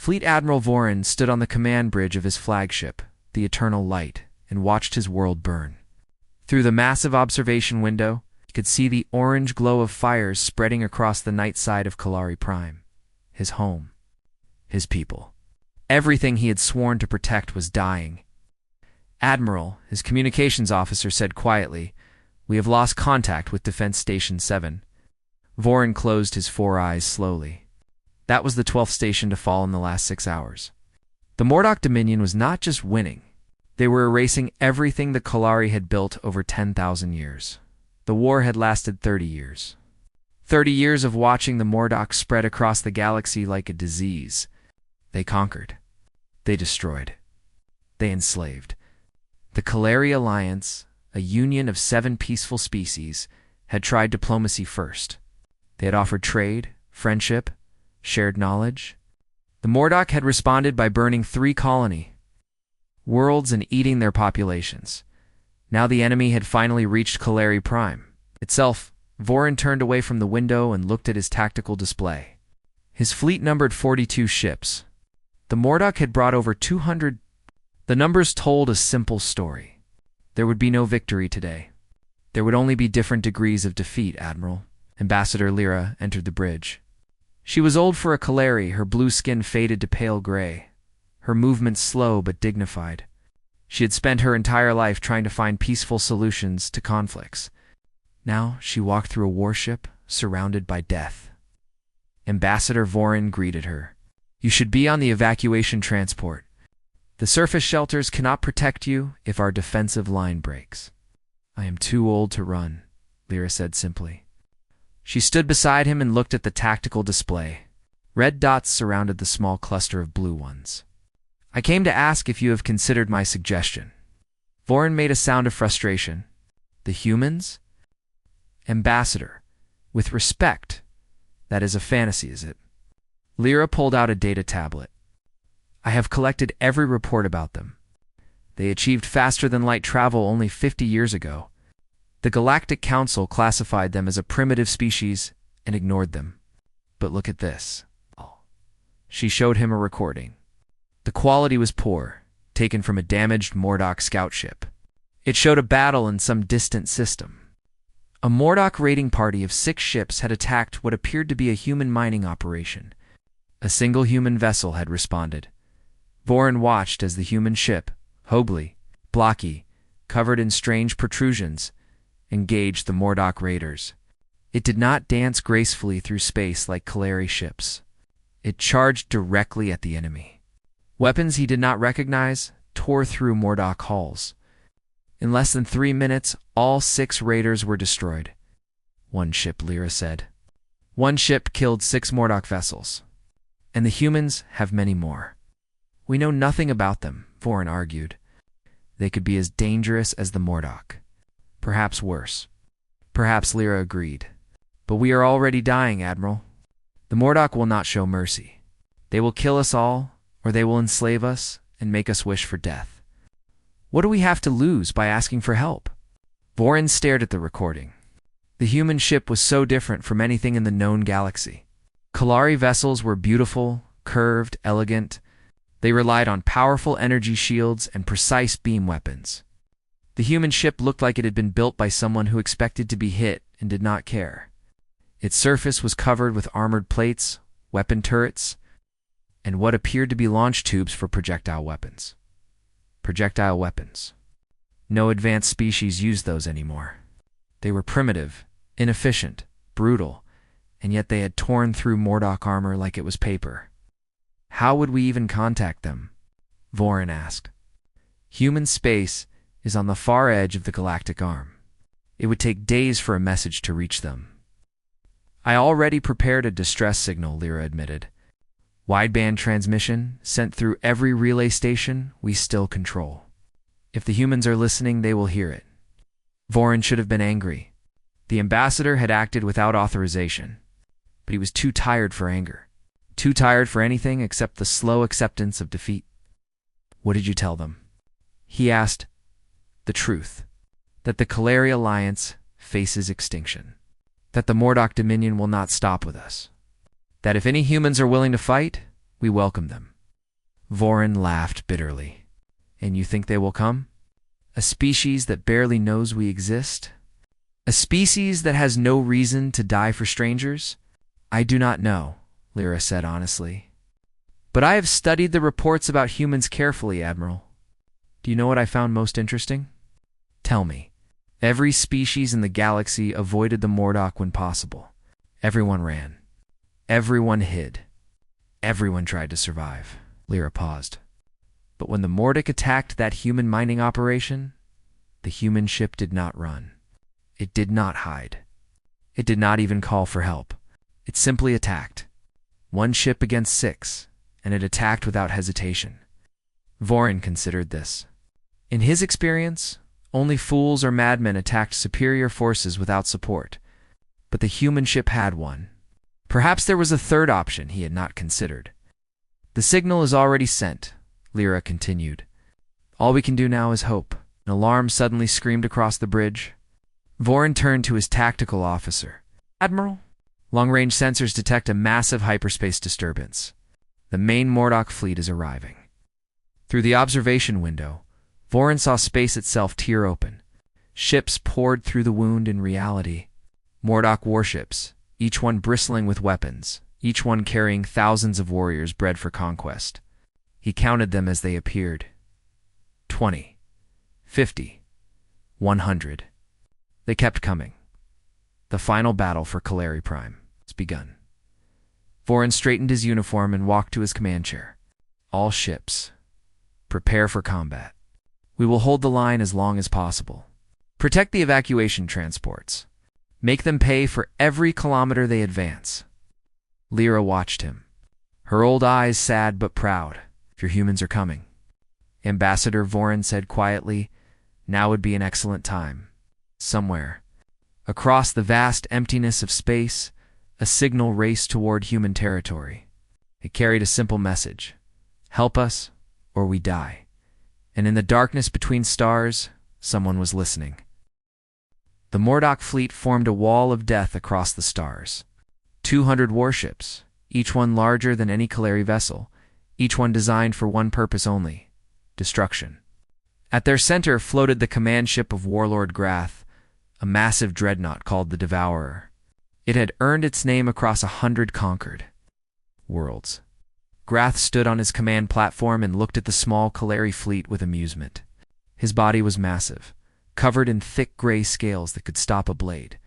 Fleet Admiral Vorin stood on the command bridge of his flagship, the Eternal Light, and watched his world burn. Through the massive observation window, he could see the orange glow of fires spreading across the night side of Kalari Prime. His home. His people. Everything he had sworn to protect was dying. "Admiral," his communications officer said quietly, "we have lost contact with Defense Station 7. Vorin closed his 4 eyes slowly. That was the 12th station to fall in the last 6 hours. The Mordock Dominion was not just winning. They were erasing everything the Kalari had built over 10,000 years. The war had lasted 30 years. 30 years of watching the Mordock spread across the galaxy like a disease. They conquered. They destroyed. They enslaved. The Kalari Alliance, a union of 7 peaceful species, had tried diplomacy first. They had offered trade, friendship, shared knowledge. The Mordock had responded by burning 3 colony worlds and eating their populations. Now the enemy had finally reached Kalari Prime itself. Vorin turned away from the window and looked at his tactical display. His fleet numbered 42 ships. The Mordock had brought over 200. The numbers told a simple story. There would be no victory today. There would only be different degrees of defeat, Admiral. Ambassador Lyra entered the bridge. She was old for a Kalari, her blue skin faded to pale gray, her movements slow but dignified. She had spent her entire life trying to find peaceful solutions to conflicts. Now she walked through a warship, surrounded by death. Ambassador Vorin greeted her. "You should be on the evacuation transport. The surface shelters cannot protect you if our defensive line breaks." "I am too old to run," Lyra said simply. She stood beside him and looked at the tactical display. Red dots surrounded the small cluster of blue ones. "I came to ask if you have considered my suggestion." Vorin made a sound of frustration. "The humans?" "Ambassador, with respect, that is a fantasy, is it?" Lyra pulled out a data tablet. "I have collected every report about them. They achieved faster-than-light travel only 50 years ago. The Galactic Council classified them as a primitive species and ignored them. But look at this." She showed him a recording. The quality was poor, taken from a damaged Mordock scout ship. It showed a battle in some distant system. A Mordock raiding party of 6 ships had attacked what appeared to be a human mining operation. A single human vessel had responded. Vorin watched as the human ship, Hobley, blocky, covered in strange protrusions, engaged the Mordock raiders. It did not dance gracefully through space like Kalari ships. It charged directly at the enemy. Weapons he did not recognize tore through Mordock hulls. In less than 3 minutes, all 6 raiders were destroyed. "One ship," Lyra said. "One ship killed 6 Mordock vessels. And the humans have many more." "We know nothing about them," Vorin argued. "They could be as dangerous as the Mordock. Perhaps worse." "Perhaps," Lyra agreed. "But we are already dying, Admiral. The Mordock will not show mercy. They will kill us all, or they will enslave us and make us wish for death. What do we have to lose by asking for help?" Vorin stared at the recording. The human ship was so different from anything in the known galaxy. Kalari vessels were beautiful, curved, elegant. They relied on powerful energy shields and precise beam weapons. The human ship looked like it had been built by someone who expected to be hit and did not care. Its surface was covered with armored plates, weapon turrets, and what appeared to be launch tubes for projectile weapons. Projectile weapons. No advanced species used those anymore. They were primitive, inefficient, brutal, and yet they had torn through Mordock armor like it was paper. "How would we even contact them?" Vorin asked. "Human space is on the far edge of the galactic arm. It would take days for a message to reach them." "I already prepared a distress signal," Lyra admitted. "Wideband transmission, sent through every relay station we still control. If the humans are listening, they will hear it." Vorin should have been angry. The ambassador had acted without authorization, but he was too tired for anger. Too tired for anything except the slow acceptance of defeat. "What did you tell them?" He asked. "The truth. That the Kalari Alliance faces extinction. That the Mordock Dominion will not stop with us. That if any humans are willing to fight, we welcome them. Vorin laughed bitterly. And you think they will come? A species that barely knows we exist? A species that has no reason to die for strangers? I do not know, Lyra said honestly. But I have studied the reports about humans carefully, Admiral. Do you know what I found most interesting? Tell me. Every species in the galaxy avoided the Mordock when possible. Everyone ran. Everyone hid. Everyone tried to survive. Lyra paused. But when the Mordock attacked that human mining operation, the human ship did not run. It did not hide. It did not even call for help. It simply attacked. One ship against 6, and it attacked without hesitation. Vorin considered this. In his experience, only fools or madmen attacked superior forces without support. But the human ship had one. Perhaps there was a third option he had not considered. The signal is already sent, Lyra continued. All we can do now is hope. An alarm suddenly screamed across the bridge. Vorin turned to his tactical officer. Admiral? Long-range sensors detect a massive hyperspace disturbance. The main Mordock fleet is arriving. Through the observation window, Vorin saw space itself tear open. Ships poured through the wound in reality. Mordock warships, each one bristling with weapons, each one carrying thousands of warriors bred for conquest. He counted them as they appeared. 20, 50, 100. They kept coming. The final battle for Kaleri Prime has begun. Vorin straightened his uniform and walked to his command chair. All ships, prepare for combat. We will hold the line as long as possible. Protect the evacuation transports. Make them pay for every kilometer they advance. Lyra watched him, her old eyes sad but proud. Your humans are coming. Ambassador Vorin said quietly, now would be an excellent time. Somewhere, across the vast emptiness of space, a signal raced toward human territory. It carried a simple message. Help us, or we die. And in the darkness between stars, someone was listening. The Mordock fleet formed a wall of death across the stars. 200 warships, each one larger than any Kaleri vessel, each one designed for one purpose only: destruction. At their center floated the command ship of Warlord Grath, a massive dreadnought called the Devourer. It had earned its name across 100 conquered worlds. Grath stood on his command platform and looked at the small Kaleri fleet with amusement. His body was massive, covered in thick gray scales that could stop a blade.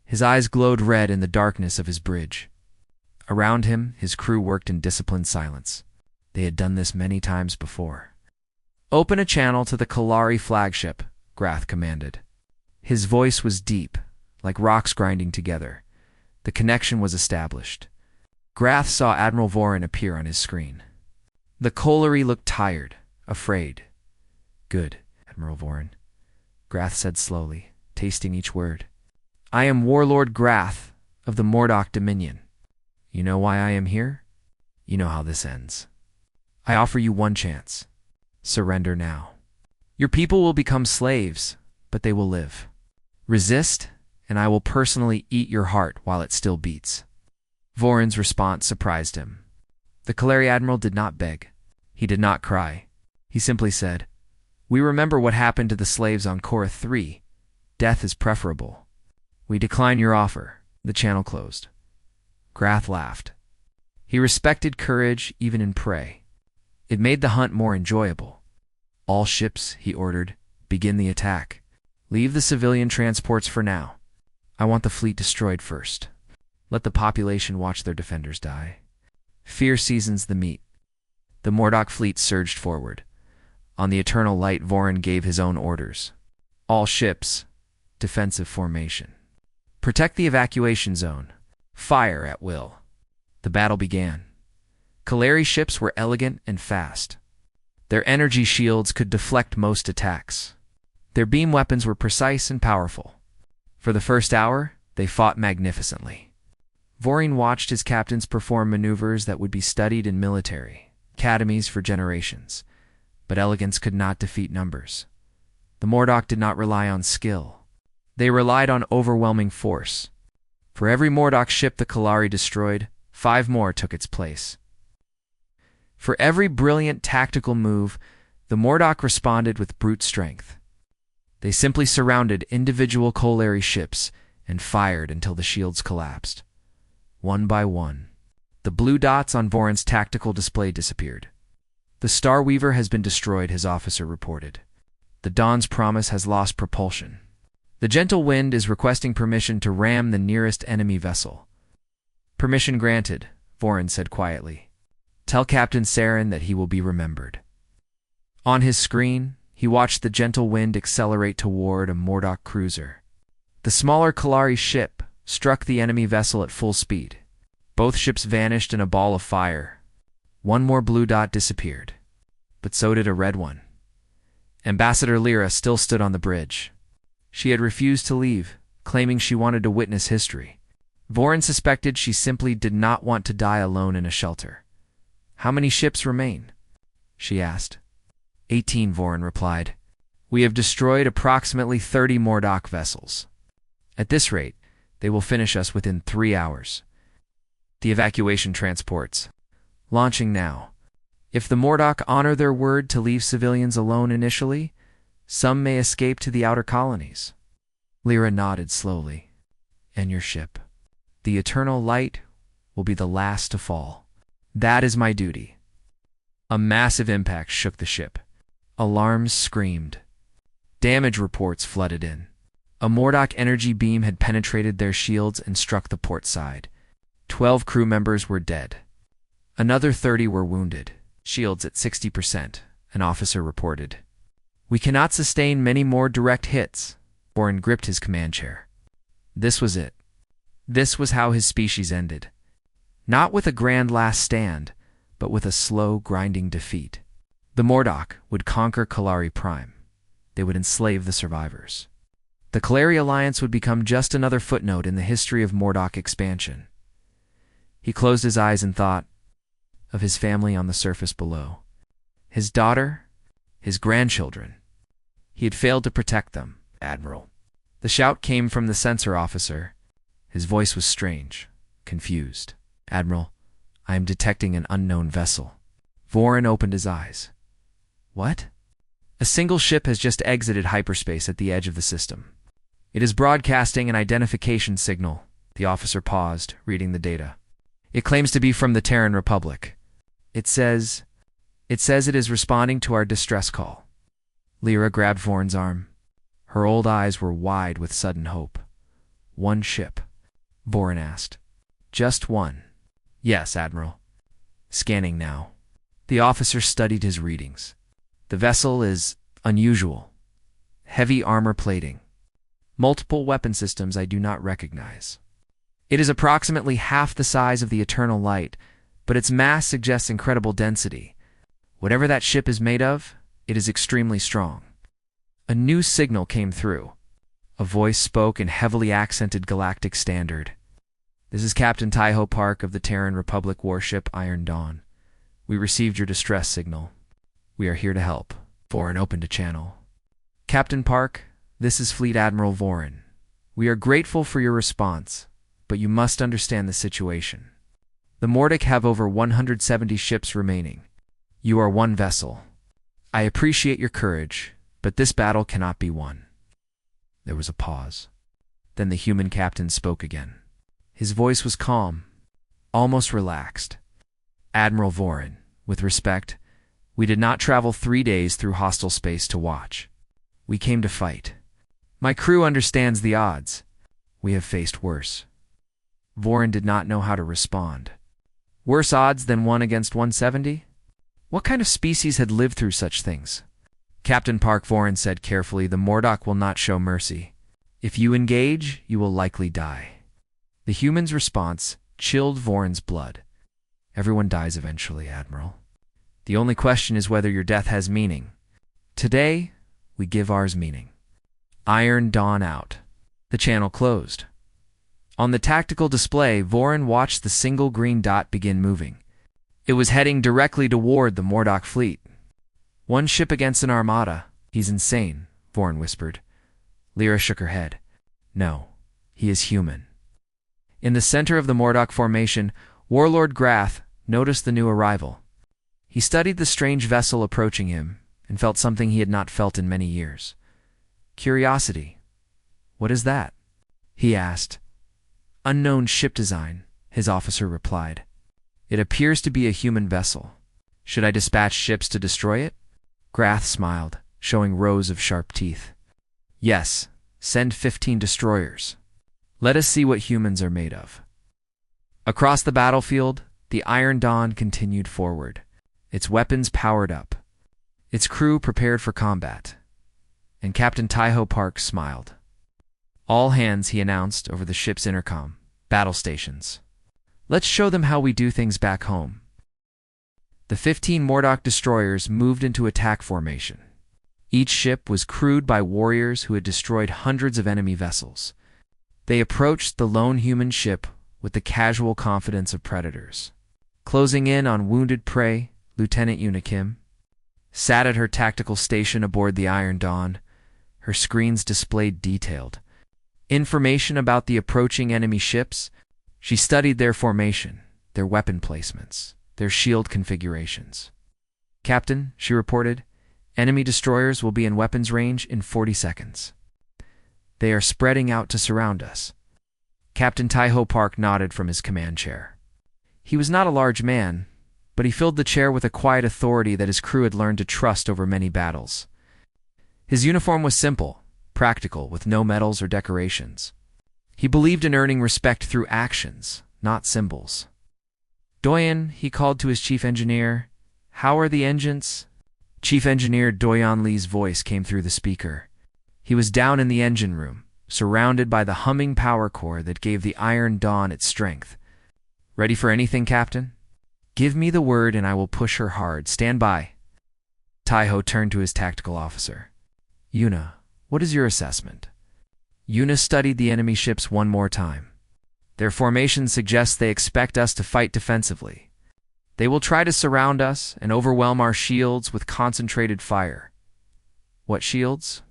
His eyes glowed red in the darkness of his bridge. Around him, his crew worked in disciplined silence. They had done this many times before. Open a channel to the Kalari flagship, Grath commanded. His voice was deep, like rocks grinding together. The connection was established. Grath saw Admiral Vorin appear on his screen. The Kolari looked tired, afraid. Good, Admiral Vorin, Grath said slowly, tasting each word. I am Warlord Grath of the Mordock Dominion. You know why I am here? You know how this ends. I offer you one chance. Surrender now. Your people will become slaves, but they will live. Resist, and I will personally eat your heart while it still beats. Vorin's response surprised him. The Kaleri Admiral did not beg. He did not cry. He simply said, We remember what happened to the slaves on Korra 3. Death is preferable. We decline your offer. The channel closed. Grath laughed. He respected courage even in prey. It made the hunt more enjoyable. All ships, he ordered, begin the attack. Leave the civilian transports for now. I want the fleet destroyed first. Let the population watch their defenders die. Fear seasons the meat. The Mordock fleet surged forward. On the Eternal Light, Vorin gave his own orders. All ships, defensive formation. Protect the evacuation zone. Fire at will. The battle began. Kaleri ships were elegant and fast. Their energy shields could deflect most attacks. Their beam weapons were precise and powerful. For the first hour, they fought magnificently. Vorin watched his captains perform maneuvers that would be studied in military academies for generations, but elegance could not defeat numbers. The Mordock did not rely on skill. They relied on overwhelming force. For every Mordock ship the Kalari destroyed, 5 more took its place. For every brilliant tactical move, the Mordock responded with brute strength. They simply surrounded individual colliery ships and fired until the shields collapsed. One by one, the blue dots on Voron's tactical display disappeared. The Star Weaver has been destroyed, his officer reported. The Dawn's Promise has lost propulsion. The Gentle Wind is requesting permission to ram the nearest enemy vessel. Permission granted, Voron said quietly. Tell Captain Saren that he will be remembered. On his screen, he watched the Gentle Wind accelerate toward a Mordock cruiser. The smaller Kalari ship struck the enemy vessel at full speed. Both ships vanished in a ball of fire. One more blue dot disappeared, but so did a red one. Ambassador Lyra still stood on the bridge. She had refused to leave, claiming she wanted to witness history. Voron suspected she simply did not want to die alone in a shelter. How many ships remain? She asked. 18, Voron replied. We have destroyed approximately 30 Mordock vessels. At this rate, they will finish us within 3 hours. The evacuation transports. Launching now. If the Mordock honor their word to leave civilians alone initially, some may escape to the outer colonies. Lyra nodded slowly. And your ship? The Eternal Light will be the last to fall. That is my duty. A massive impact shook the ship. Alarms screamed. Damage reports flooded in. A Mordock energy beam had penetrated their shields and struck the port side. 12 crew members were dead. Another 30 were wounded. Shields at 60%, an officer reported. We cannot sustain many more direct hits. Voron gripped his command chair. This was it. This was how his species ended. Not with a grand last stand, but with a slow, grinding defeat. The Mordock would conquer Kalari Prime. They would enslave the survivors. The Kalari Alliance would become just another footnote in the history of Mordock expansion. He closed his eyes and thought of his family on the surface below. His daughter, his grandchildren. He had failed to protect them, Admiral. The shout came from the sensor officer. His voice was strange, confused. Admiral, I am detecting an unknown vessel. Voron opened his eyes. What? A single ship has just exited hyperspace at the edge of the system. It is broadcasting an identification signal. The officer paused, reading the data. It claims to be from the Terran Republic. It says it is responding to our distress call. Lyra grabbed Voron's arm. Her old eyes were wide with sudden hope. One ship? Voron asked. Just one. Yes, Admiral. Scanning now. The officer studied his readings. The vessel is unusual. Heavy armor plating. Multiple weapon systems I do not recognize. It is approximately half the size of the Eternal Light, but its mass suggests incredible density. Whatever that ship is made of, it is extremely strong. A new signal came through. A voice spoke in heavily accented Galactic Standard. This is Captain Taiho Park of the Terran Republic warship Iron Dawn. We received your distress signal. We are here to help. Voron opened a channel. Captain Park, this is Fleet Admiral Voron. We are grateful for your response, but you must understand the situation. The Mordock have over 170 ships remaining. You are one vessel. I appreciate your courage, but this battle cannot be won. There was a pause. Then the human captain spoke again. His voice was calm, almost relaxed. Admiral Voron, with respect, we did not travel 3 days through hostile space to watch. We came to fight. My crew understands the odds. We have faced worse. Voron did not know how to respond. Worse odds than 1 against 170? What kind of species had lived through such things? Captain Park, Voron said carefully, the Mordock will not show mercy. If you engage, you will likely die. The human's response chilled Voron's blood. Everyone dies eventually, Admiral. The only question is whether your death has meaning. Today, we give ours meaning. Iron Dawn out. The channel closed. On the tactical display, Voron watched the single green dot begin moving. It was heading directly toward the Mordock fleet. One ship against an armada. He's insane, Voron whispered. Lyra shook her head. No, he is human. In the center of the Mordock formation, Warlord Grath noticed the new arrival. He studied the strange vessel approaching him and felt something he had not felt in many years. Curiosity. "What is that?" he asked. "Unknown ship design," his officer replied. "It appears to be a human vessel. Should I dispatch ships to destroy it?" Grath smiled, showing rows of sharp teeth. "Yes, send 15 destroyers. Let us see what humans are made of." Across the battlefield, the Iron Dawn continued forward, its weapons powered up, its crew prepared for combat. And Captain Taiho Park smiled. "All hands," he announced over the ship's intercom. "Battle stations. Let's show them how we do things back home." The 15 Mordock destroyers moved into attack formation. Each ship was crewed by warriors who had destroyed hundreds of enemy vessels. They approached the lone human ship with the casual confidence of predators. Closing in on wounded prey, Lieutenant Yuna Kim sat at her tactical station aboard the Iron Dawn. Her screens displayed detailed information about the approaching enemy ships. She studied their formation, their weapon placements, their shield configurations. "Captain," she reported, "enemy destroyers will be in weapons range in 40 seconds. They are spreading out to surround us." Captain Taiho Park nodded from his command chair. He was not a large man, but he filled the chair with a quiet authority that his crew had learned to trust over many battles. His uniform was simple, practical, with no medals or decorations. He believed in earning respect through actions, not symbols. "Doyen," he called to his chief engineer, "how are the engines?" Chief Engineer Doyan Lee's voice came through the speaker. He was down in the engine room, surrounded by the humming power core that gave the Iron Dawn its strength. "Ready for anything, Captain? Give me the word and I will push her hard. Stand by." Taiho turned to his tactical officer. "Yuna, what is your assessment?" Yuna studied the enemy ships one more time. "Their formation suggests they expect us to fight defensively. They will try to surround us and overwhelm our shields with concentrated fire." "What shields?"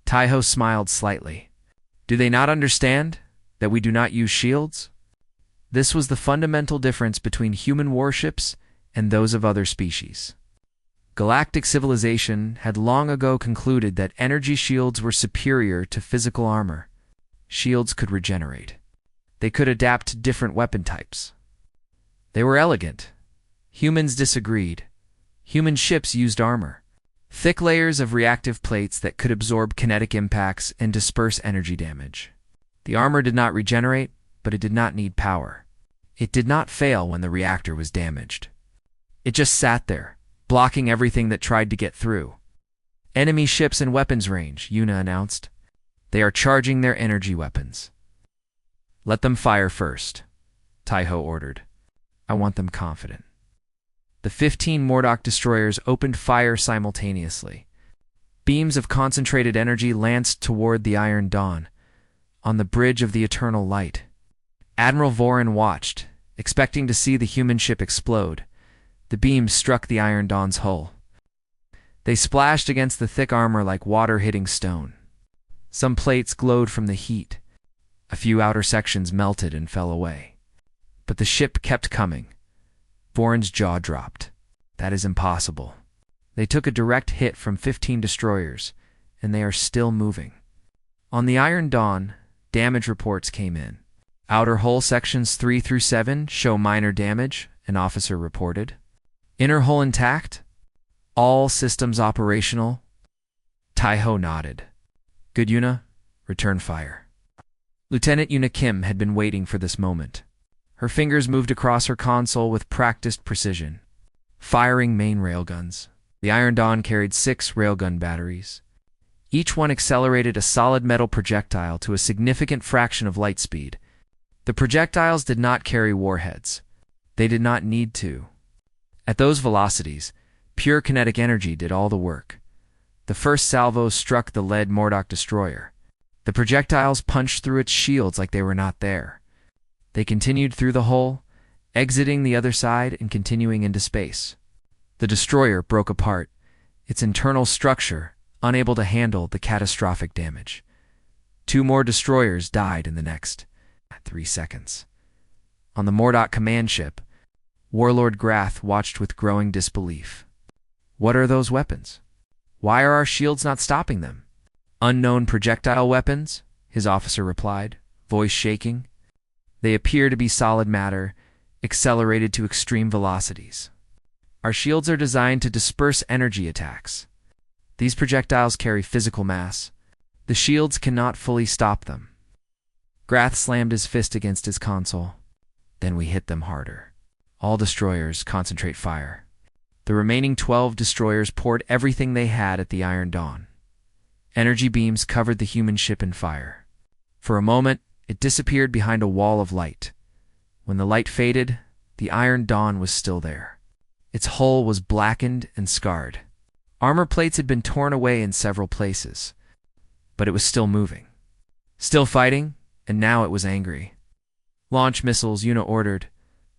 Taiho smiled slightly. "Do they not understand that we do not use shields?" This was the fundamental difference between human warships and those of other species. Galactic civilization had long ago concluded that energy shields were superior to physical armor. Shields could regenerate. They could adapt to different weapon types. They were elegant. Humans disagreed. Human ships used armor, thick layers of reactive plates that could absorb kinetic impacts and disperse energy damage. The armor did not regenerate, but it did not need power. It did not fail when the reactor was damaged. It just sat there, blocking everything that tried to get through. "Enemy ships in weapons range," Yuna announced. "They are charging their energy weapons." "Let them fire first," Taiho ordered. "I want them confident." The 15 Mordock destroyers opened fire simultaneously. Beams of concentrated energy lanced toward the Iron Dawn, on the bridge of the Eternal Light. Admiral Vorin watched, expecting to see the human ship explode. The beams struck the Iron Dawn's hull. They splashed against the thick armor like water hitting stone. Some plates glowed from the heat. A few outer sections melted and fell away. But the ship kept coming. Vorin's jaw dropped. "That is impossible." They took a direct hit from 15 destroyers, and they are still moving. On the Iron Dawn, damage reports came in. "Outer hull sections 3 through 7 show minor damage," an officer reported. "Inner hull intact? All systems operational?" Taiho nodded. "Good, Yuna. Return fire." Lieutenant Yuna Kim had been waiting for this moment. Her fingers moved across her console with practiced precision, firing main railguns. The Iron Dawn carried 6 railgun batteries. Each one accelerated a solid metal projectile to a significant fraction of light speed. The projectiles did not carry warheads. They did not need to. At those velocities, pure kinetic energy did all the work. The first salvo struck the lead Mordock destroyer. The projectiles punched through its shields like they were not there. They continued through the hull, exiting the other side and continuing into space. The destroyer broke apart, its internal structure unable to handle the catastrophic damage. 2 more destroyers died in the next 3 seconds. On the Mordock command ship, Warlord Grath watched with growing disbelief. What are those weapons? Why are our shields not stopping them? Unknown projectile weapons, his officer replied, voice shaking. They appear to be solid matter, accelerated to extreme velocities. Our shields are designed to disperse energy attacks. These projectiles carry physical mass. The shields cannot fully stop them. Grath slammed his fist against his console. Then we hit them harder. All destroyers, concentrate fire. The remaining 12 destroyers poured everything they had at the Iron Dawn. Energy beams covered the human ship in fire. For a moment, it disappeared behind a wall of light. When the light faded, the Iron Dawn was still there. Its hull was blackened and scarred. Armor plates had been torn away in several places, but it was still moving. Still fighting, and now it was angry. Launch missiles, Una ordered.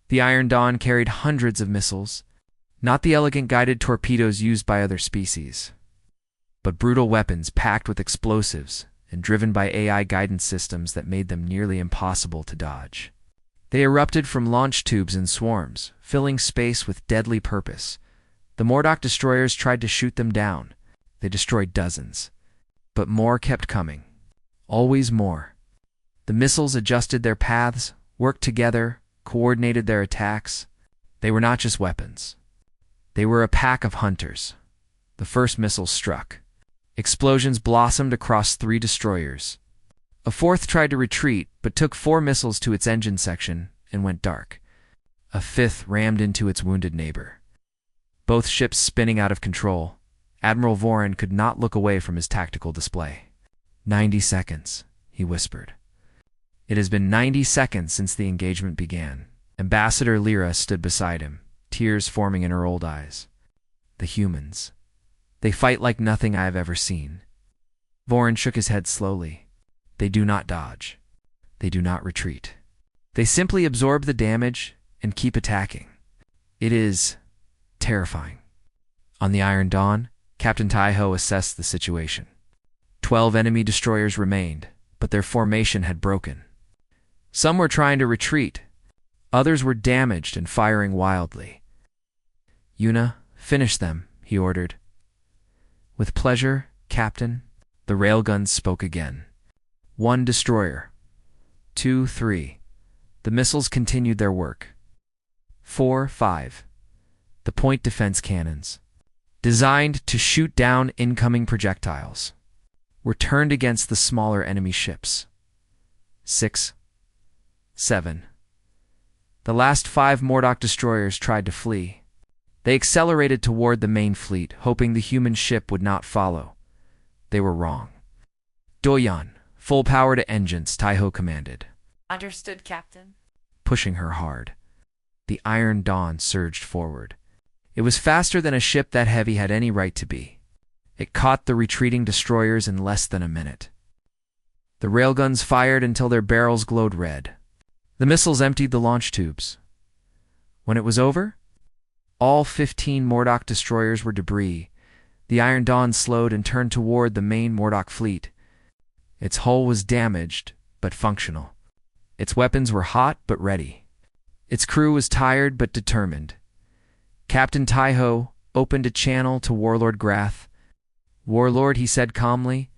The Iron Dawn carried hundreds of missiles, not the elegant guided torpedoes used by other species, but brutal weapons packed with explosives and driven by AI guidance systems that made them nearly impossible to dodge. They erupted from launch tubes in swarms, filling space with deadly purpose. The Mordock destroyers tried to shoot them down. They destroyed dozens. But more kept coming. Always more. The missiles adjusted their paths, worked together, coordinated their attacks. They were not just weapons. They were a pack of hunters. The first missile struck. Explosions blossomed across 3 destroyers. A fourth tried to retreat, but took 4 missiles to its engine section and went dark. A fifth rammed into its wounded neighbor. Both ships spinning out of control, Admiral Vorin could not look away from his tactical display. 90 seconds, he whispered. It has been 90 seconds since the engagement began. Ambassador Lyra stood beside him, tears forming in her old eyes. The humans. They fight like nothing I have ever seen. Vorin shook his head slowly. They do not dodge. They do not retreat. They simply absorb the damage and keep attacking. It is terrifying. On the Iron Dawn, Captain Taiho assessed the situation. 12 enemy destroyers remained, but their formation had broken. Some were trying to retreat. Others were damaged and firing wildly. Una, finish them, he ordered. With pleasure, Captain. The railguns spoke again. 1 destroyer. 2, 3. The missiles continued their work. 4, 5. The point defense cannons, designed to shoot down incoming projectiles, were turned against the smaller enemy ships. 6, 7. The last 5 Mordock destroyers tried to flee. They accelerated toward the main fleet, hoping the human ship would not follow. They were wrong. Doyan, full power to engines, Taiho commanded. Understood, Captain. Pushing her hard. The Iron Dawn surged forward. It was faster than a ship that heavy had any right to be. It caught the retreating destroyers in less than a minute. The railguns fired until their barrels glowed red. The missiles emptied the launch tubes. When it was over, all 15 Mordock destroyers were debris. The Iron Dawn slowed and turned toward the main Mordock fleet. Its hull was damaged, but functional. Its weapons were hot, but ready. Its crew was tired, but determined. Captain Taiho opened a channel to Warlord Grath. Warlord, he said calmly,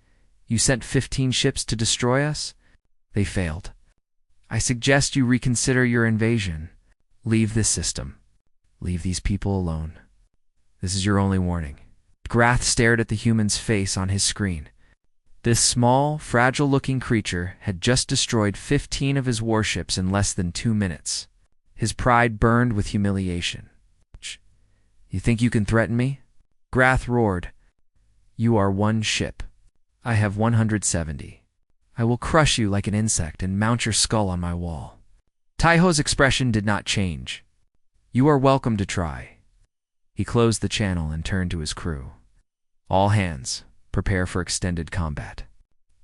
you sent 15 ships to destroy us? They failed. I suggest you reconsider your invasion. Leave this system. Leave these people alone. This is your only warning. Grath stared at the human's face on his screen. This small, fragile-looking creature had just destroyed 15 of his warships in less than 2 minutes. His pride burned with humiliation. You think you can threaten me? Grath roared. You are 1 ship. I have 170. I will crush you like an insect and mount your skull on my wall. Taiho's expression did not change. You are welcome to try. He closed the channel and turned to his crew. All hands, prepare for extended combat.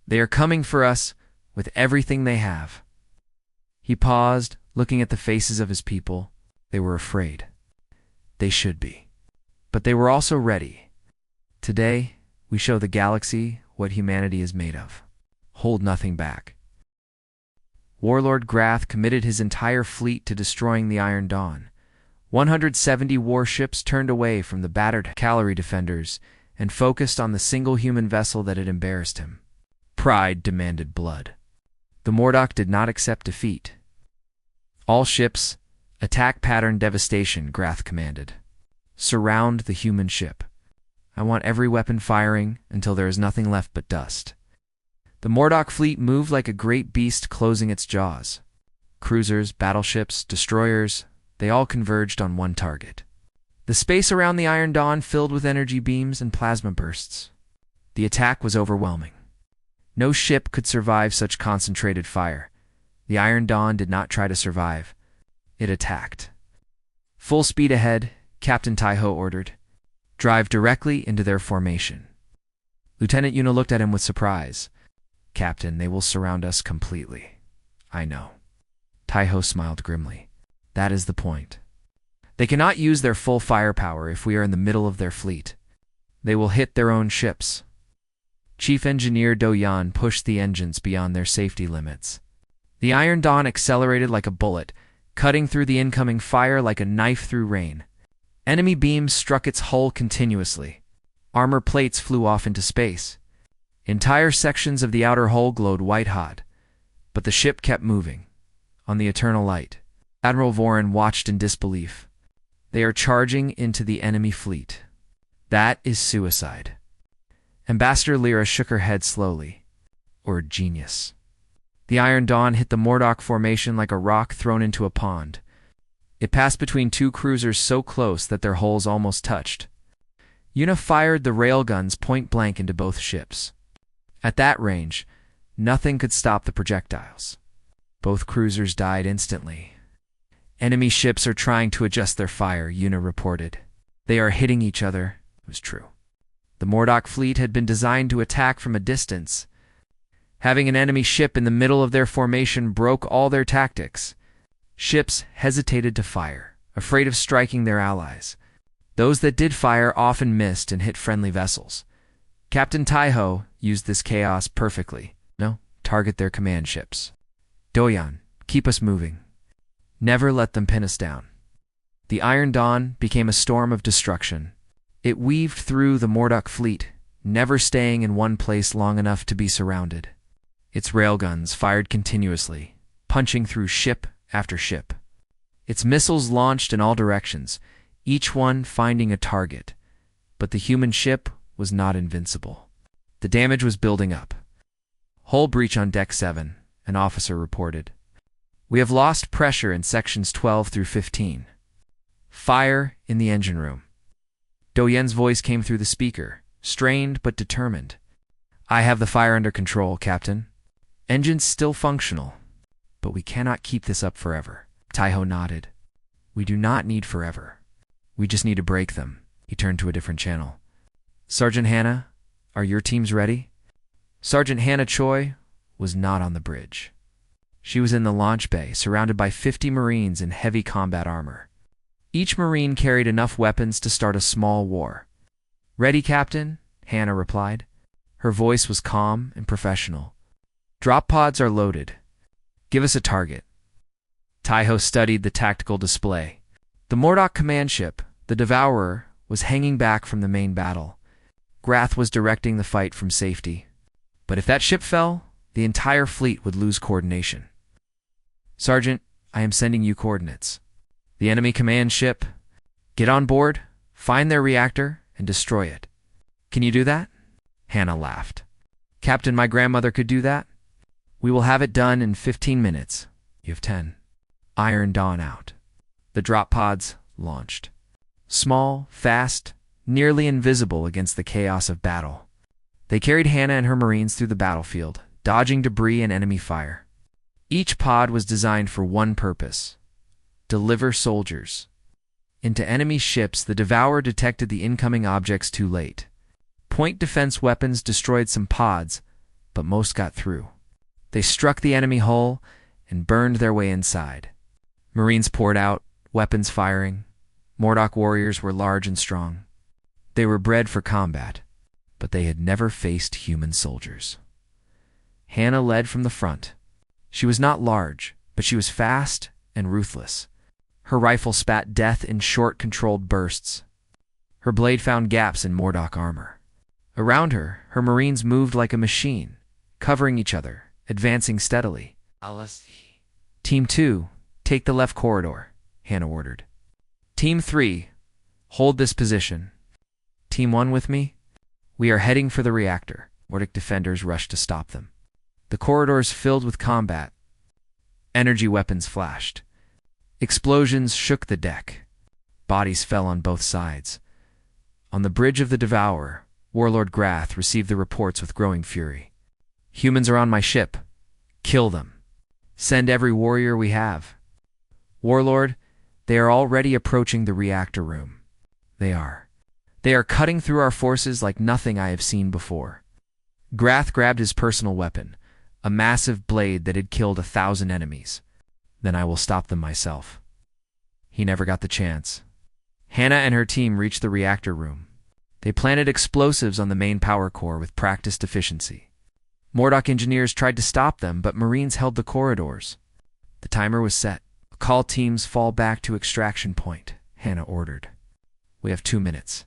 They are coming for us with everything they have. He paused, looking at the faces of his people. They were afraid. They should be. But they were also ready. Today, we show the galaxy what humanity is made of. Hold nothing back. Warlord Grath committed his entire fleet to destroying the Iron Dawn. 170 warships turned away from the battered cavalry defenders and focused on the single human vessel that had embarrassed him. Pride demanded blood. The Mordock did not accept defeat. All ships, attack pattern devastation, Grath commanded. Surround the human ship. I want every weapon firing until there is nothing left but dust. The Mordock fleet moved like a great beast closing its jaws. Cruisers, battleships, destroyers, they all converged on one target. The space around the Iron Dawn filled with energy beams and plasma bursts. The attack was overwhelming. No ship could survive such concentrated fire. The Iron Dawn did not try to survive. It attacked. Full speed ahead, Captain Taiho ordered. Drive directly into their formation. Lieutenant Yuna looked at him with surprise. Captain, they will surround us completely. I know. Taiho smiled grimly. That is the point. They cannot use their full firepower if we are in the middle of their fleet. They will hit their own ships. Chief Engineer Do Yan pushed the engines beyond their safety limits. The Iron Dawn accelerated like a bullet, cutting through the incoming fire like a knife through rain. Enemy beams struck its hull continuously. Armor plates flew off into space. Entire sections of the outer hull glowed white-hot, but the ship kept moving. On the eternal light, Admiral Vorin watched in disbelief. They are charging into the enemy fleet. That is suicide. Ambassador Lyra shook her head slowly. Or genius. The Iron Dawn hit the Mordock formation like a rock thrown into a pond. It passed between two cruisers so close that their hulls almost touched. Yuna fired the railguns point-blank into both ships. At that range, nothing could stop the projectiles. Both cruisers died instantly. Enemy ships are trying to adjust their fire, Yuna reported. They are hitting each other. It was true. The Mordock fleet had been designed to attack from a distance. Having an enemy ship in the middle of their formation broke all their tactics. Ships hesitated to fire, afraid of striking their allies. Those that did fire often missed and hit friendly vessels. Captain Taiho used this chaos perfectly. No, target their command ships. Doyan, keep us moving. Never let them pin us down. The Iron Dawn became a storm of destruction. It weaved through the Mordock fleet, never staying in one place long enough to be surrounded. Its railguns fired continuously, punching through ship after ship. Its missiles launched in all directions, each one finding a target. But the human ship was not invincible. The damage was building up. Hull breach on Deck 7, an officer reported. We have lost pressure in sections 12 through 15. Fire in the engine room. Do Yen's voice came through the speaker, strained but determined. I have the fire under control, Captain. Engines still functional, but we cannot keep this up forever. Taiho nodded. We do not need forever. We just need to break them. He turned to a different channel. Sergeant Hannah, are your teams ready? Sergeant Hannah Choi was not on the bridge. She was in the launch bay, surrounded by 50 Marines in heavy combat armor. Each Marine carried enough weapons to start a small war. Ready, Captain? Hannah replied. Her voice was calm and professional. Drop pods are loaded. Give us a target. Taiho studied the tactical display. The Mordock command ship, the Devourer, was hanging back from the main battle. Grath was directing the fight from safety. But if that ship fell, the entire fleet would lose coordination. Sergeant, I am sending you coordinates. The enemy command ship. Get on board, find their reactor, and destroy it. Can you do that? Hannah laughed. Captain, my grandmother could do that. We will have it done in 15 minutes. You have 10. Iron Dawn out. The drop pods launched. Small, fast, nearly invisible against the chaos of battle. They carried Hannah and her Marines through the battlefield, dodging debris and enemy fire. Each pod was designed for one purpose: deliver soldiers. Into enemy ships, the Devourer detected the incoming objects too late. Point defense weapons destroyed some pods, but most got through. They struck the enemy hull and burned their way inside. Marines poured out, weapons firing. Mordock warriors were large and strong. They were bred for combat, but they had never faced human soldiers. Hannah led from the front. She was not large, but she was fast and ruthless. Her rifle spat death in short, controlled bursts. Her blade found gaps in Mordock armor. Around her, her marines moved like a machine, covering each other, advancing steadily. Team 2, take the left corridor, Hannah ordered. Team 3, hold this position. Team 1 with me? We are heading for the reactor. Mordic defenders rushed to stop them. The corridors filled with combat. Energy weapons flashed. Explosions shook the deck. Bodies fell on both sides. On the bridge of the Devourer, Warlord Grath received the reports with growing fury. Humans are on my ship. Kill them. Send every warrior we have. Warlord, they are already approaching the reactor room. They are cutting through our forces like nothing I have seen before. Grath grabbed his personal weapon, a massive blade that had killed 1,000 enemies. Then I will stop them myself. He never got the chance. Hannah and her team reached the reactor room. They planted explosives on the main power core with practiced efficiency. Mordock engineers tried to stop them, but Marines held the corridors. The timer was set. Call teams fall back to extraction point, Hannah ordered. We have 2 minutes.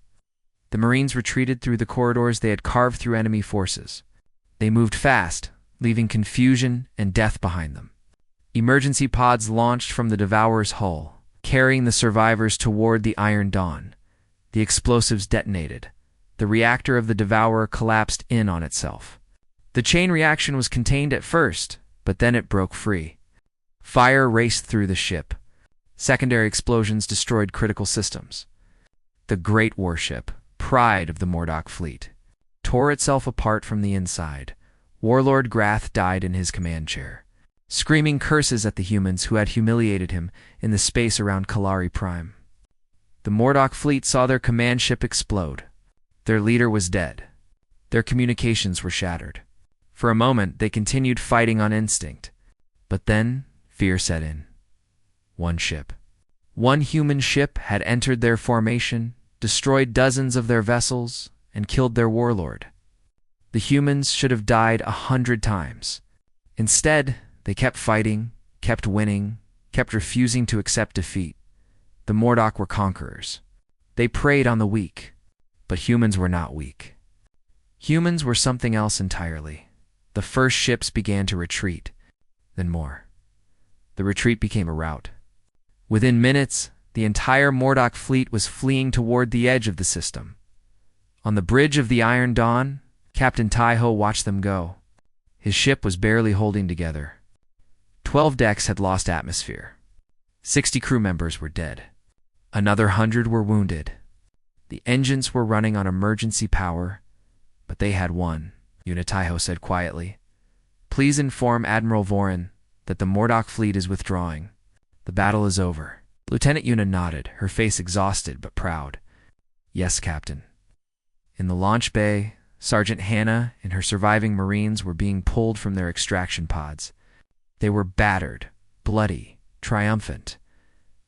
The Marines retreated through the corridors they had carved through enemy forces. They moved fast, leaving confusion and death behind them. Emergency pods launched from the Devourer's hull, carrying the survivors toward the Iron Dawn. The explosives detonated. The reactor of the Devourer collapsed in on itself. The chain reaction was contained at first, but then it broke free. Fire raced through the ship. Secondary explosions destroyed critical systems. The Great Warship, pride of the Mordock fleet, tore itself apart from the inside. Warlord Grath died in his command chair, screaming curses at the humans who had humiliated him in the space around Kalari Prime. The Mordock fleet saw their command ship explode. Their leader was dead. Their communications were shattered. For a moment, they continued fighting on instinct. But then, fear set in. One ship. One human ship had entered their formation, destroyed dozens of their vessels, and killed their warlord. The humans should have died 100 times. Instead, they kept fighting, kept winning, kept refusing to accept defeat. The Mordock were conquerors. They preyed on the weak, but humans were not weak. Humans were something else entirely. The first ships began to retreat, then more. The retreat became a rout. Within minutes, the entire Mordock fleet was fleeing toward the edge of the system. On the bridge of the Iron Dawn, Captain Taiho watched them go. His ship was barely holding together. 12 decks had lost atmosphere. 60 crew members were dead. Another 100 were wounded. The engines were running on emergency power, but they had won, Taiho said quietly. Please inform Admiral Vorin that the Mordock fleet is withdrawing. The battle is over. Lieutenant Yuna nodded, her face exhausted but proud. Yes, Captain. In the launch bay, Sergeant Hannah and her surviving Marines were being pulled from their extraction pods. They were battered, bloody, triumphant.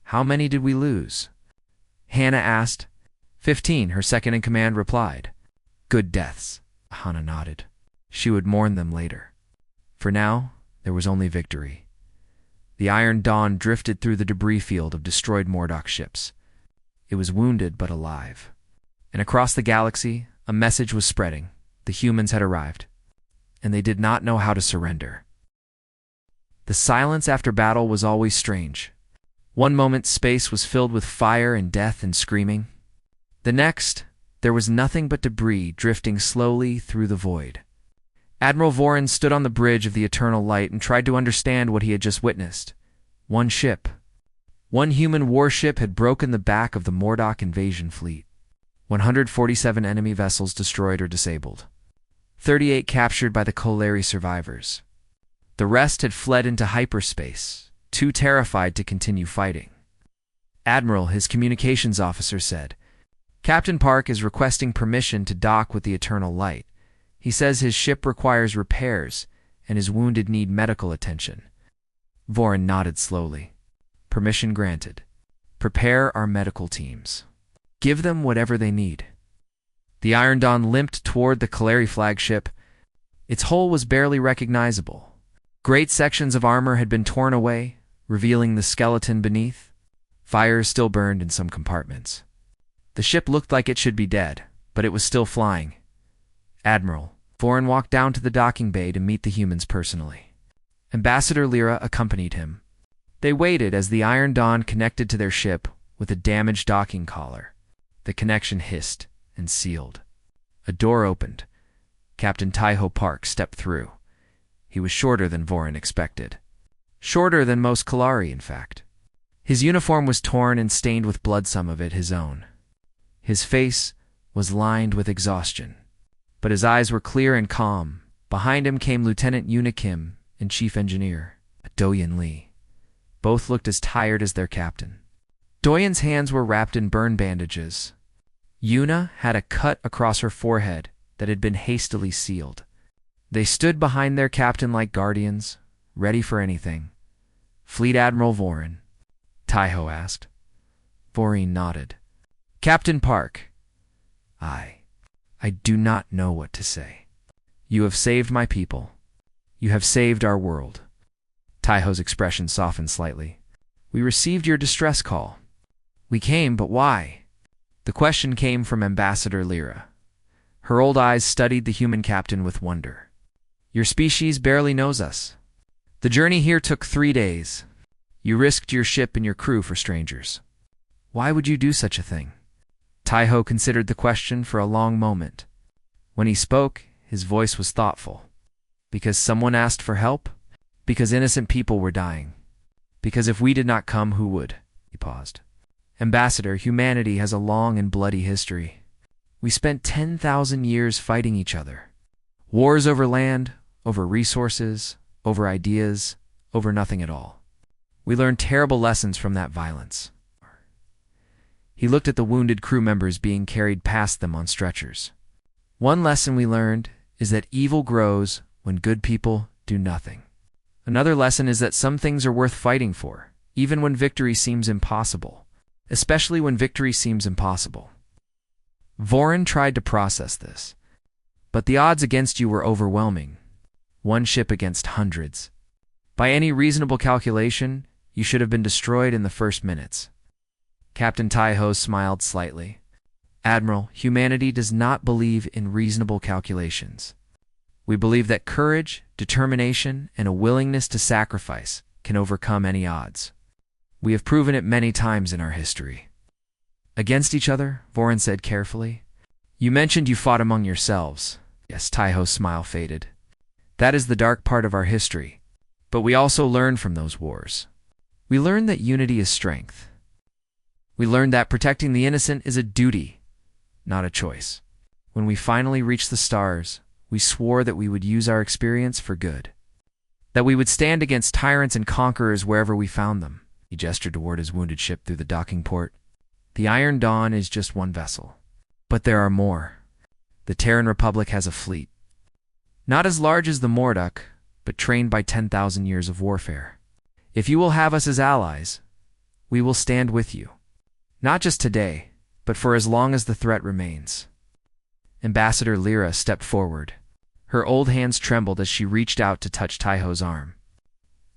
How many did we lose? Hannah asked. 15, her second-in-command replied. Good deaths, Hannah nodded. She would mourn them later. For now, there was only victory. The Iron Dawn drifted through the debris field of destroyed Mordock ships. It was wounded but alive. And across the galaxy, a message was spreading. The humans had arrived, and they did not know how to surrender. The silence after battle was always strange. One moment, space was filled with fire and death and screaming. The next, there was nothing but debris drifting slowly through the void. Admiral Vorin stood on the bridge of the Eternal Light and tried to understand what he had just witnessed. One ship. One human warship had broken the back of the Mordock invasion fleet. 147 enemy vessels destroyed or disabled. 38 captured by the Kolari survivors. The rest had fled into hyperspace, too terrified to continue fighting. Admiral, his communications officer, said, Captain Park is requesting permission to dock with the Eternal Light. He says his ship requires repairs and his wounded need medical attention. Vorin nodded slowly. Permission granted. Prepare our medical teams. Give them whatever they need. The Iron Dawn limped toward the Kalari flagship. Its hull was barely recognizable. Great sections of armor had been torn away, revealing the skeleton beneath. Fires still burned in some compartments. The ship looked like it should be dead, but it was still flying. Admiral Vorin walked down to the docking bay to meet the humans personally. Ambassador Lyra accompanied him. They waited as the Iron Dawn connected to their ship with a damaged docking collar. The connection hissed and sealed. A door opened. Captain Taiho Park stepped through. He was shorter than Vorin expected. Shorter than most Kalari, in fact. His uniform was torn and stained with blood, some of it his own. His face was lined with exhaustion, but his eyes were clear and calm. Behind him came Lieutenant Yuna Kim and Chief Engineer Doyen Lee. Both looked as tired as their captain. Doyen's hands were wrapped in burn bandages. Yuna had a cut across her forehead that had been hastily sealed. They stood behind their captain like guardians, ready for anything. Fleet Admiral Vorin, Taiho asked. Vorin nodded. Captain Park, I do not know what to say. You have saved my people. You have saved our world. Taiho's expression softened slightly. We received your distress call. We came, but why? The question came from Ambassador Lyra. Her old eyes studied the human captain with wonder. Your species barely knows us. The journey here took 3 days. You risked your ship and your crew for strangers. Why would you do such a thing? Taiho considered the question for a long moment. When he spoke, his voice was thoughtful. Because someone asked for help? Because innocent people were dying. Because if we did not come, who would? He paused. Ambassador, humanity has a long and bloody history. We spent 10,000 years fighting each other. Wars over land, over resources, over ideas, over nothing at all. We learned terrible lessons from that violence. He looked at the wounded crew members being carried past them on stretchers. One lesson we learned is that evil grows when good people do nothing. Another lesson is that some things are worth fighting for, even when victory seems impossible. Especially when victory seems impossible. Vorin tried to process this. But the odds against you were overwhelming. One ship against hundreds. By any reasonable calculation, you should have been destroyed in the first minutes. Captain Taiho smiled slightly. Admiral, humanity does not believe in reasonable calculations. We believe that courage, determination, and a willingness to sacrifice can overcome any odds. We have proven it many times in our history. Against each other, Vorin said carefully. You mentioned you fought among yourselves. Yes, Taiho's smile faded. That is the dark part of our history. But we also learned from those wars. We learned that unity is strength. We learned that protecting the innocent is a duty, not a choice. When we finally reached the stars, we swore that we would use our experience for good. That we would stand against tyrants and conquerors wherever we found them. He gestured toward his wounded ship through the docking port. The Iron Dawn is just one vessel. But there are more. The Terran Republic has a fleet. Not as large as the Morduk, but trained by 10,000 years of warfare. If you will have us as allies, we will stand with you. Not just today, but for as long as the threat remains. Ambassador Lyra stepped forward. Her old hands trembled as she reached out to touch Taiho's arm.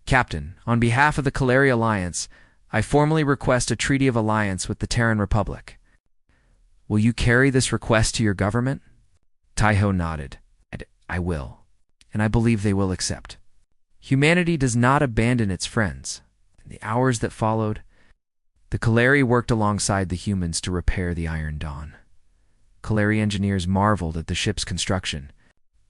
Captain, on behalf of the Kalari Alliance, I formally request a treaty of alliance with the Terran Republic. Will you carry this request to your government? Taiho nodded. I will, and I believe they will accept. Humanity does not abandon its friends. In the hours that followed, the Kalari worked alongside the humans to repair the Iron Dawn. Kalari engineers marveled at the ship's construction.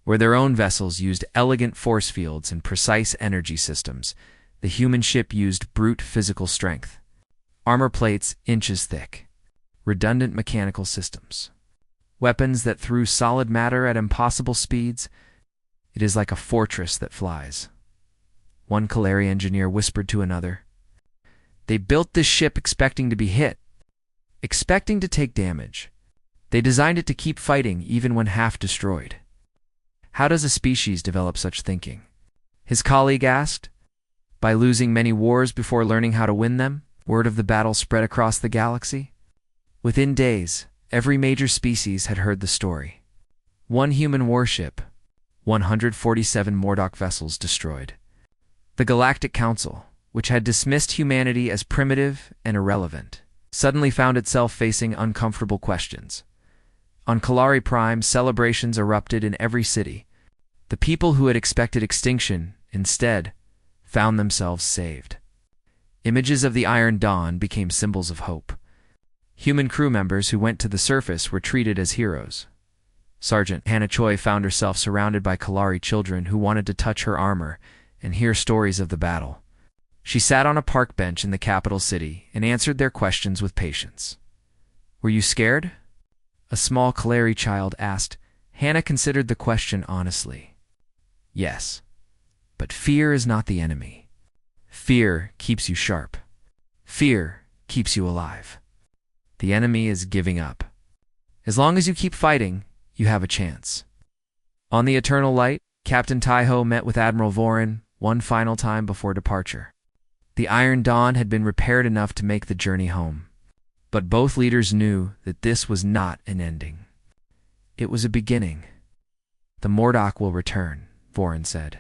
Where their own vessels used elegant force fields and precise energy systems, the human ship used brute physical strength. Armor plates inches thick. Redundant mechanical systems. Weapons that threw solid matter at impossible speeds. It is like a fortress that flies. One Kalari engineer whispered to another. They built this ship expecting to be hit. Expecting to take damage. They designed it to keep fighting even when half destroyed. How does a species develop such thinking? His colleague asked. By losing many wars before learning how to win them, word of the battle spread across the galaxy. Within days, every major species had heard the story. One human warship, 147 Mordok vessels destroyed. The Galactic Council, which had dismissed humanity as primitive and irrelevant, suddenly found itself facing uncomfortable questions. On Kalari Prime, celebrations erupted in every city. The people who had expected extinction, instead, found themselves saved. Images of the Iron Dawn became symbols of hope. Human crew members who went to the surface were treated as heroes. Sergeant Hannah Choi found herself surrounded by Kalari children who wanted to touch her armor and hear stories of the battle. She sat on a park bench in the capital city and answered their questions with patience. "Were you scared?" a small Kalari child asked. Hannah considered the question honestly. "Yes, but fear is not the enemy. Fear keeps you sharp. Fear keeps you alive. The enemy is giving up. As long as you keep fighting, you have a chance." On the Eternal Light, Captain Taiho met with Admiral Vorin one final time before departure. The Iron Dawn had been repaired enough to make the journey home. But both leaders knew that this was not an ending. It was a beginning. "The Mordok will return," Vorin said.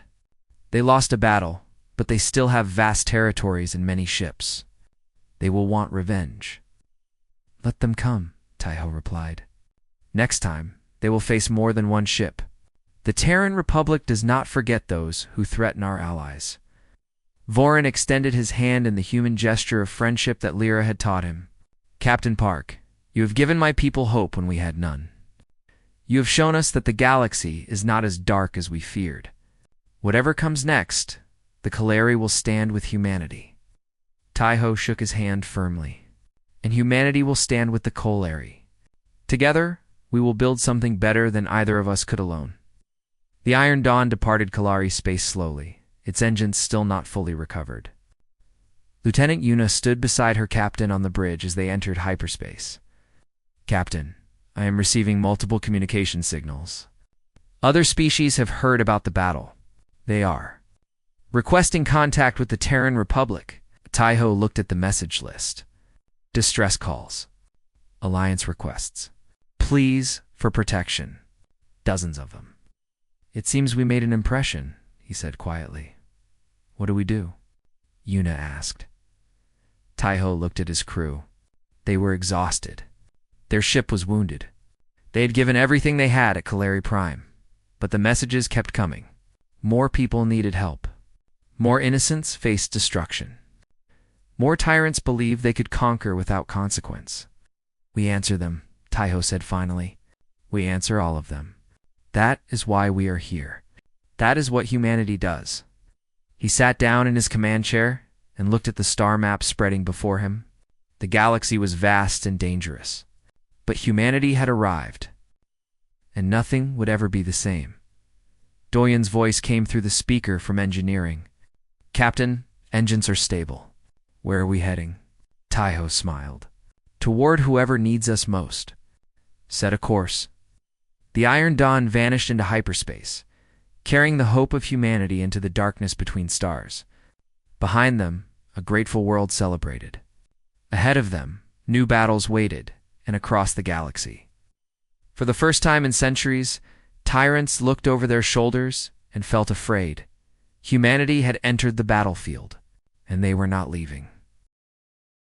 "They lost a battle, but they still have vast territories and many ships. They will want revenge." "Let them come," Taiho replied. "Next time, they will face more than one ship. The Terran Republic does not forget those who threaten our allies." Vorin extended his hand in the human gesture of friendship that Lyra had taught him. "Captain Park, you have given my people hope when we had none. You have shown us that the galaxy is not as dark as we feared. Whatever comes next, the Kalari will stand with humanity." Taiho shook his hand firmly. "And humanity will stand with the Kalari. Together, we will build something better than either of us could alone." The Iron Dawn departed Kalari space slowly, its engines still not fully recovered. Lieutenant Yuna stood beside her captain on the bridge as they entered hyperspace. "Captain, I am receiving multiple communication signals. Other species have heard about the battle. They are requesting contact with the Terran Republic." Taiho looked at the message list. "Distress calls. Alliance requests. Pleas for protection. Dozens of them." "It seems we made an impression," he said quietly. "What do we do?" Yuna asked. Taiho looked at his crew. They were exhausted. Their ship was wounded. They had given everything they had at Kalari Prime, but the messages kept coming. More people needed help. More innocents faced destruction. More tyrants believed they could conquer without consequence. "We answer them," Taiho said finally. "We answer all of them. That is why we are here. That is what humanity does." He sat down in his command chair and looked at the star map spreading before him. The galaxy was vast and dangerous, but humanity had arrived, and nothing would ever be the same. Doyen's voice came through the speaker from engineering. "Captain, engines are stable. Where are we heading?" Taiho smiled. "Toward whoever needs us most. Set a course." The Iron Dawn vanished into hyperspace, carrying the hope of humanity into the darkness between stars. Behind them, a grateful world celebrated. Ahead of them, new battles waited, and across the galaxy. For the first time in centuries, tyrants looked over their shoulders and felt afraid. Humanity had entered the battlefield, and they were not leaving.